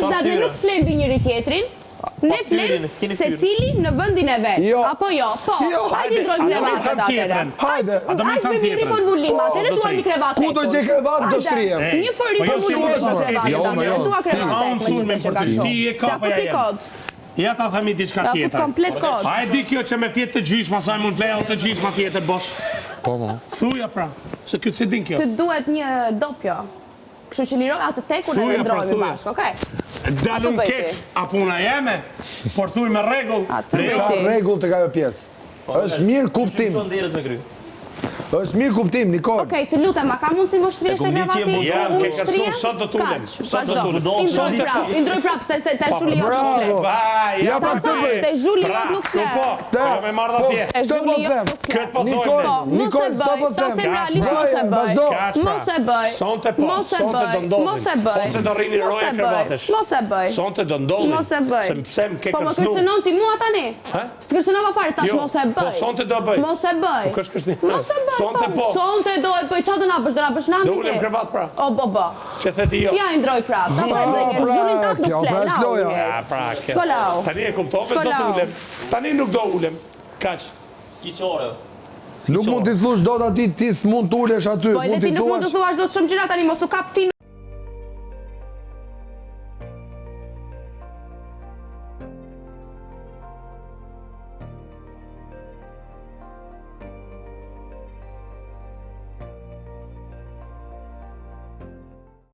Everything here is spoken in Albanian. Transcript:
vëllezërat ne nuk flem mbi njëri tjetrin. Ne flem se cili në vendin e vet. Apo jo? Po. Hajde ndrojmë krevatat atëherë. Hajde. Hajde me një riformulim atëherë duam një krevat. Ku do gjej krevat do shtrihem. Një fër riformulim për krevatat. Dua krevat. Ti e kapa ja. Ja ta themi diçka tjetër. Ja fut komplet kod. A e di kjo që me fjetë të gjyshma sa mund të lejo të gjyshma tjetër bosh? Po, mo. Thuja pra, se kjo se din kjo. Të duhet një dopjo. Kështu që liroj atë tekun e ndrojmë bashkë, okej? Dalun keq, a puna jeme, por thuj me rregull. Ka rregull të ka pjesë. Është mirë kuptim. Është mirë kuptim, Nikol. Okej, të lutem, a ka mundësi më shtrihesh te kravati? Ja, ke kërsu sot do tulem. Sot do tulem. Indroj prap, te Zhuli jo nuk flet. Ja pa të te Zhuli jo nuk flet. Po, me marrë atje. Te Zhuli jo nuk flet. Këtë po thojmë. Nikol, do po them. Mos e bëj. Sonte po, sonte do ndodhin. Ose do rrini roja krevatesh. Mos e bëj. Sonte do ndodhin. Mos e bëj. Se pse më ke Po më kërcënuar. kërcënon ti mua tani? S'të kërcënova fare tash mos e bëj. Po sonte do bëj. Mos e bëj. Nuk është kështu. Mos e bëj. Sonte po. Sonte do e bëj, çfarë do na bësh? Do na bësh nami? Do ulem krevat pra. O bo. Që the ti jo. Ja ndroj prap. Ta bëj një Zhulin tat nuk flet. Ja, pra. Shkolau. Tani e kuptove do të ulem. Tani nuk do ulem. Kaç. Skiçore. Nuk mund t'i thush dot aty ti s'mund t'ulesh aty. Po edhe ti nuk mund të thuash dot shumë gjëra tani mos u kap ti.